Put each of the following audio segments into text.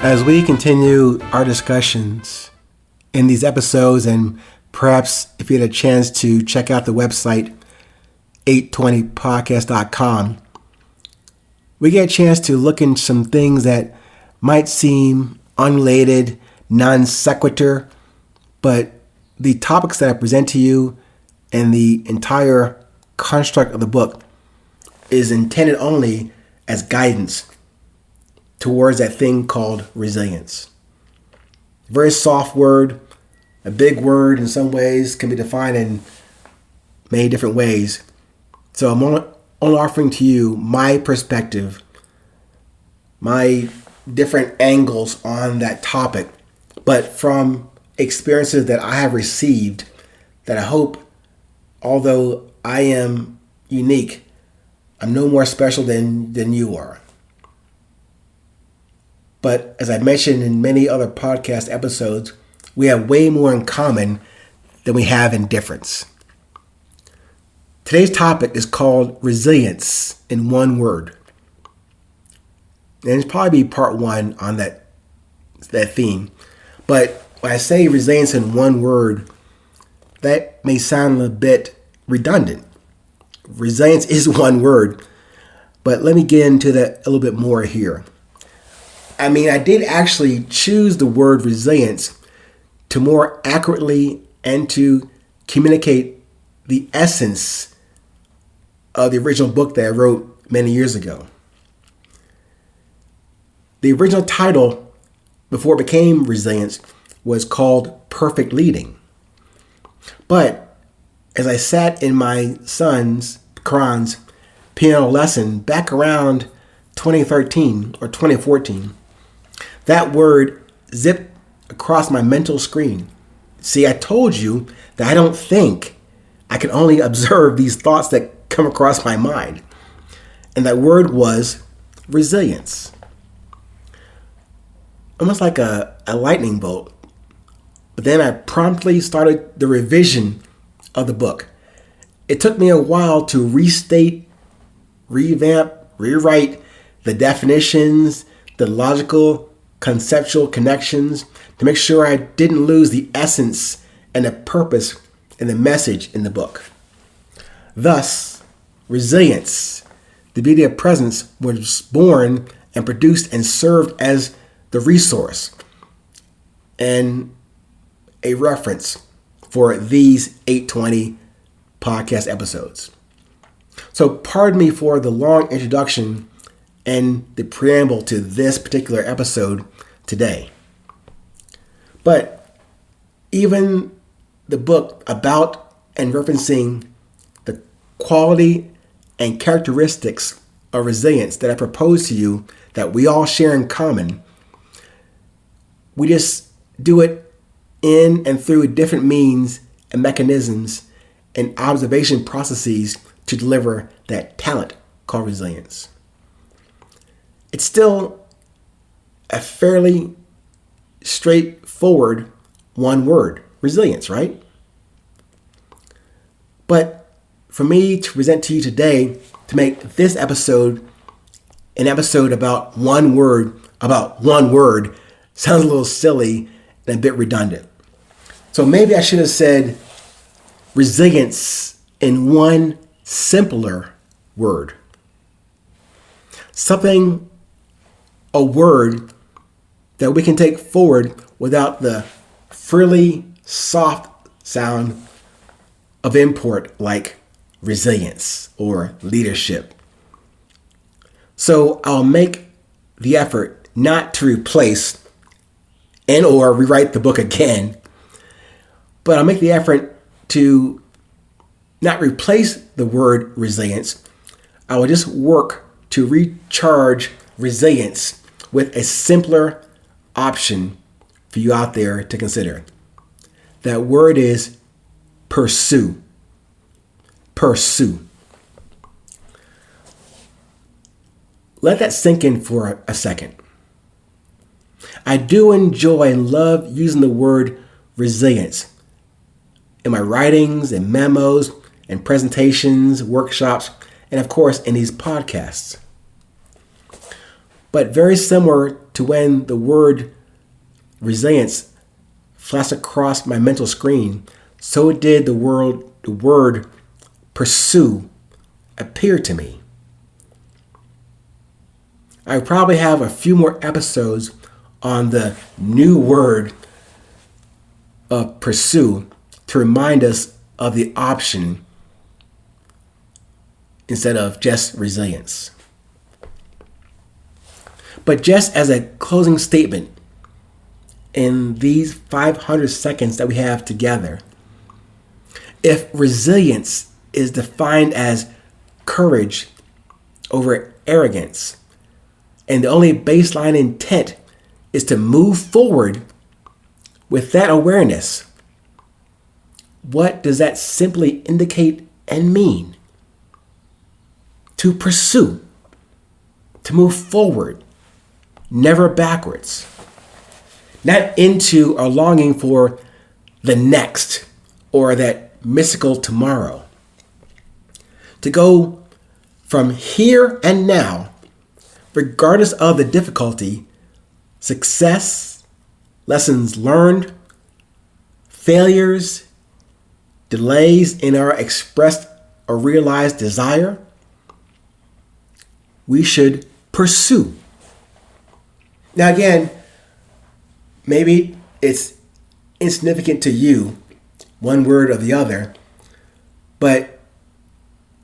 As we continue our discussions in these episodes, and perhaps if you had a chance to check out the website 820podcast.com, we get a chance to look into some things that might seem unrelated, non sequitur, but the topics that I present to you and the entire construct of the book is intended only as guidance towards that thing called resilience. A very soft word, a big word in some ways, can be defined in many different ways. So I'm only offering to you my perspective, my different angles on that topic, but from experiences that I have received that I hope, although I am unique, I'm no more special than you are. But as I mentioned in many other podcast episodes, we have way more in common than we have in difference. Today's topic is called resilience in one word. And it's probably be part one on that theme. But when I say resilience in one word, that may sound a bit redundant. Resilience is one word, but let me get into that a little bit more here. I did actually choose the word resilience to more accurately and to communicate the essence of the original book that I wrote many years ago. The original title, before it became Resilience, was called Perfect Leading. But as I sat in my son's, Karan's, piano lesson back around 2013 or 2014, that word zipped across my mental screen. See, I told you that I don't think. I can only observe these thoughts that come across my mind. And that word was resilience. Almost like a lightning bolt. But then I promptly started the revision of the book. It took me a while to restate, revamp, rewrite the definitions, the logical, conceptual connections to make sure I didn't lose the essence and the purpose and the message in the book. Thus, resilience, the beauty of presence, was born and produced and served as the resource and a reference for these 820 podcast episodes. So pardon me for the long introduction and the preamble to this particular episode today. But even the book about and referencing the quality and characteristics of resilience that I propose to you that we all share in common, we just do it in and through different means and mechanisms and observation processes to deliver that talent called resilience. It's still a fairly straightforward one word, resilience, right? But for me to present to you today, to make this episode an episode about one word, sounds a little silly and a bit redundant. So maybe I should have said resilience in one simpler word. A word that we can take forward without the frilly, soft sound of import like resilience or leadership. So I'll make the effort not to replace and or rewrite the book again, but I'll make the effort to not replace the word resilience. I will just work to recharge resilience with a simpler option for you out there to consider. That word is pursue. Pursue. Let that sink in for a second. I do enjoy and love using the word resilience in my writings and memos and presentations, workshops, and of course in these podcasts. But very similar to when the word resilience flashed across my mental screen, so did the word pursue appear to me. I probably have a few more episodes on the new word of pursue to remind us of the option instead of just resilience. But just as a closing statement, in these 500 seconds that we have together, if resilience is defined as courage over arrogance, and the only baseline intent is to move forward with that awareness, what does that simply indicate and mean? To pursue, to move forward, never backwards, not into a longing for the next or that mystical tomorrow. To go from here and now, regardless of the difficulty, success, lessons learned, failures, delays in our expressed or realized desire, we should pursue. Now again, maybe it's insignificant to you, one word or the other, but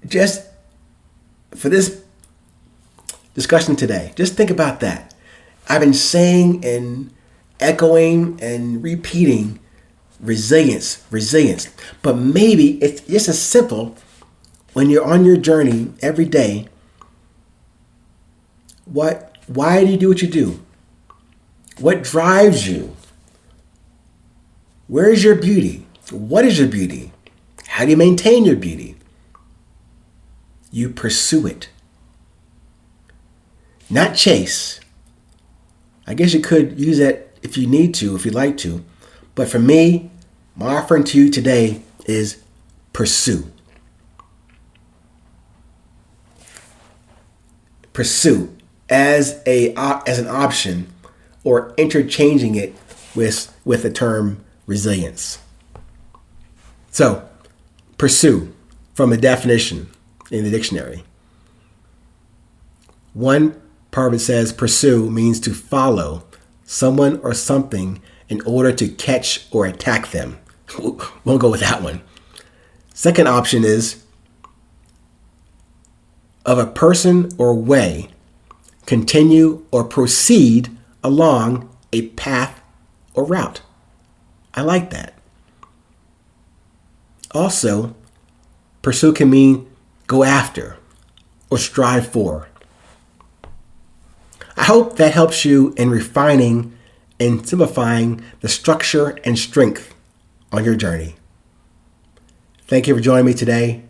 just for this discussion today, just think about that. I've been saying and echoing and repeating resilience, but maybe it's just as simple when you're on your journey every day. Why do you do what you do? What drives you? Where is your beauty? What is your beauty? How do you maintain your beauty? You pursue it. Not chase. I guess you could use that if you need to, if you'd like to. But for me, my offering to you today is pursue. Pursue as an option, or interchanging it with the term resilience. So, pursue from a definition in the dictionary. One part of it says pursue means to follow someone or something in order to catch or attack them. We'll go with that one. Second option is of a person or way, continue or proceed along a path or route. I like that. Also, pursue can mean go after or strive for. I hope that helps you in refining and simplifying the structure and strength on your journey. Thank you for joining me today.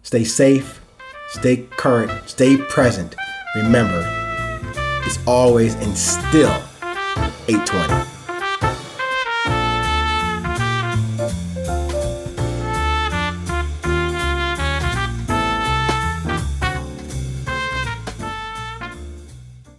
Stay safe, stay current, stay present. Remember, it's always and still 820.